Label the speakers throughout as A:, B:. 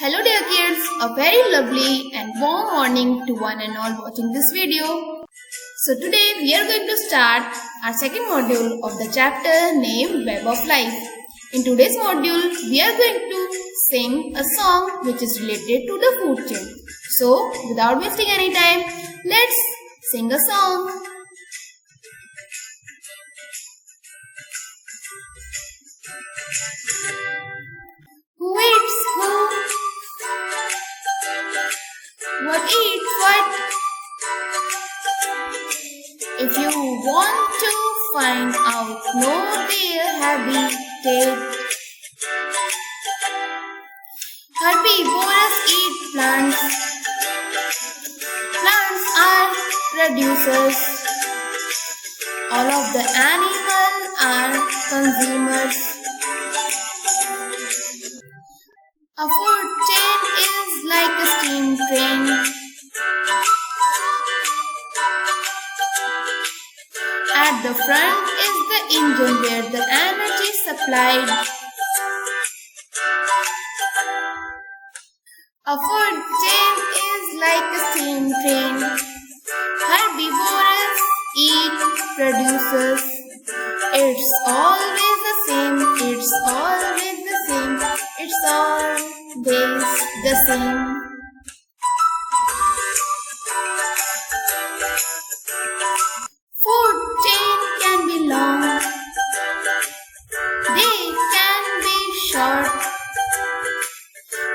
A: Hello dear kids, a very lovely and warm morning to one and all watching this video. So today we are going to start our second module of the chapter named Web of Life. In today's module, we are going to sing a song which is related to the food chain. So without wasting any time, let's sing a song. Who eats who? What eats what? If you want to find out, know their habitat. Herbivores eat plants. Plants are producers. All of the animals are consumers. A food chain is like a steam train. At the front is the engine where the energy is supplied. A food chain is like a steam train. Herbivores eat producers. It's always the same. It's always the same. It's always the same. Food chain can be long. They can be short.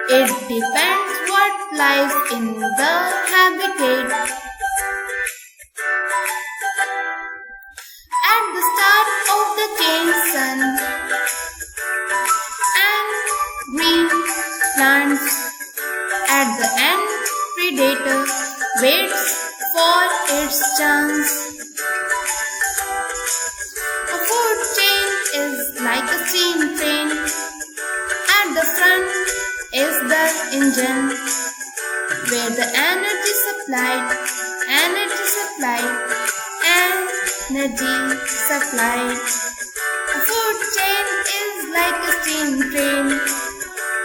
A: It depends what lies in the habitat. At the start of the chain, sun and green plants. At the end, predator waits for its chance. A food chain is like a steam train. At the front is the engine where the energy supplied. A food chain is like a steam train.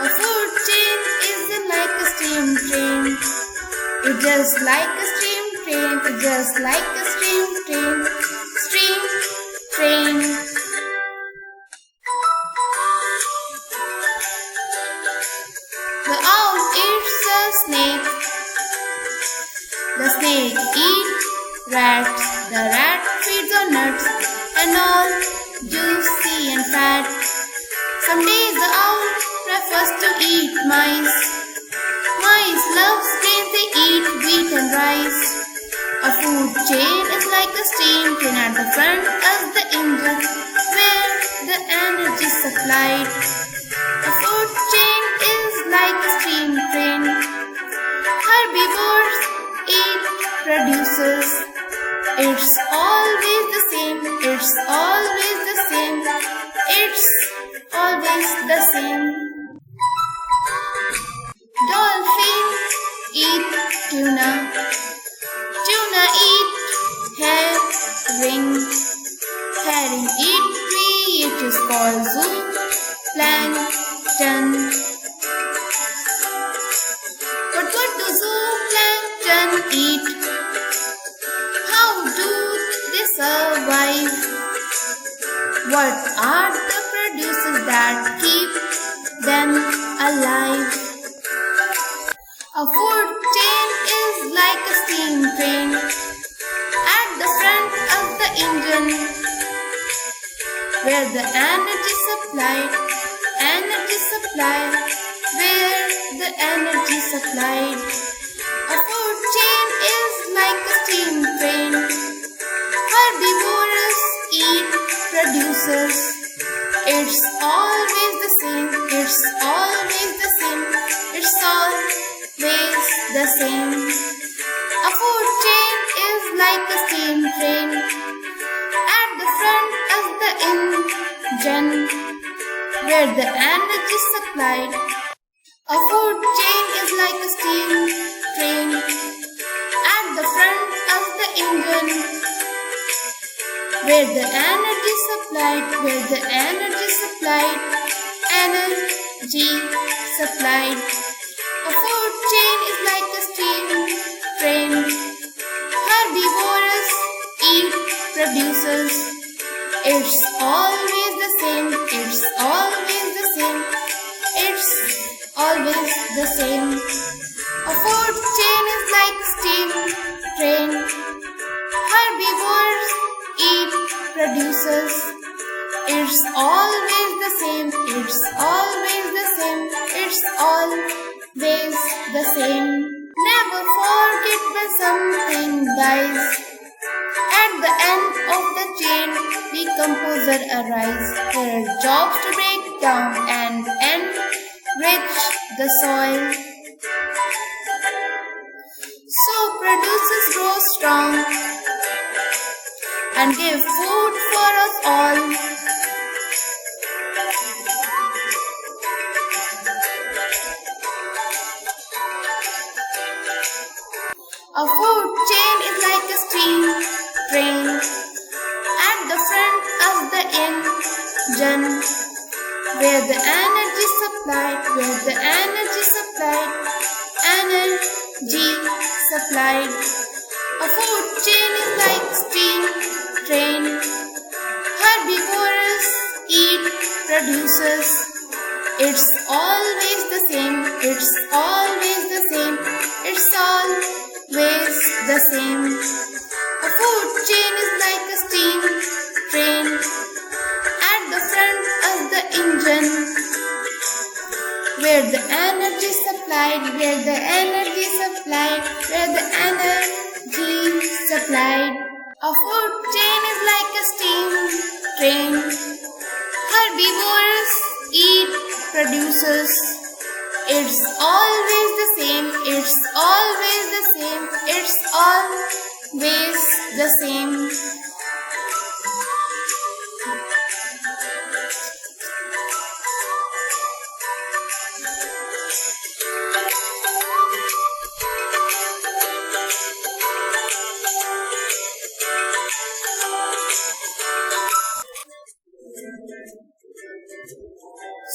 A: A food chain is like a steam train. It's just like a steam train. It's just like a steam train. Steam train. The owl eats a snake. The snake eats rats. The rat feeds on nuts and all juicy and fat. Some days the owl prefers to eat mice. Mice love grains, they eat wheat and rice. A food chain is like a steam train. At the front is the engine where the energy is supplied. A food chain is like a steam train. Herbivores eat producers. It's always the same. It's always the same. It's always the same. Dolphins eat tuna. Tuna eat herring. Herring eat tree. It is called zooplankton. But what do zooplankton eat? How do they survive? What are the producers that keep them alive? A food chain is like a steam train. At the front of the engine where the energy supplied. Where the energy supplied. A food chain is like a steam train. Herbivores eat producers. It's always the same. It's always the same. It's always the same. A food chain is like a steam train. At the front is the engine where the energy is supplied. A food chain is like a steam train. At the front of the engine where the energy is supplied. Energy supplied. A food chain is like a steam train. Herbivores eat produces. It's always the same. It's always the same. It's always the same. A food chain is like a steam train. Herbivores eat produces. It's always the same. It's always the same. It's always the same. Never forget when something dies. At the end of the chain, decomposer arise. Their jobs to break down and enrich the soil. So producers grow strong and give food for us all. A food chain is like a steam train. At the front of the engine, where the energy supplied, A food chain is like a steam train. Herbivores eat produces. It's always the same. It's always the same. It's always the same. A food chain is like a steam train. At the front of the engine, where the energy supplied, A food chain is like a steam train. Herbivores eat produces. It's always the same. It's always the same. It's always the same.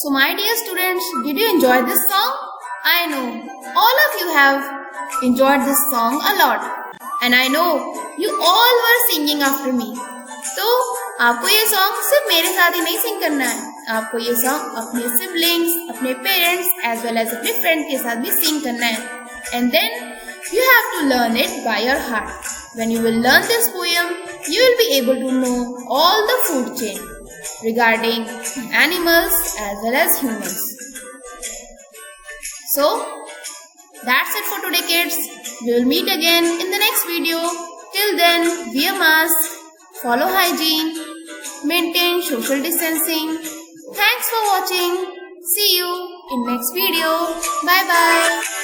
A: So my dear students, did you enjoy this song? I know all of you have enjoyed this song a lot. And I know you all were singing after me. तो आपको ये song सिर्फ मेरे साथ ही नहीं सिंग करना है. आपको ये सॉन्ग अपने siblings, अपने parents as well as अपने friend के साथ भी सिंग करना है. And then you have to learn it by your heart. When you will learn this poem, you will be able to know all the food chain regarding animals as well as humans. So, that's it for today, kids. We will meet again in the next video. Till then, wear mask, follow hygiene, maintain social distancing. Thanks for watching. See you in next video. Bye bye.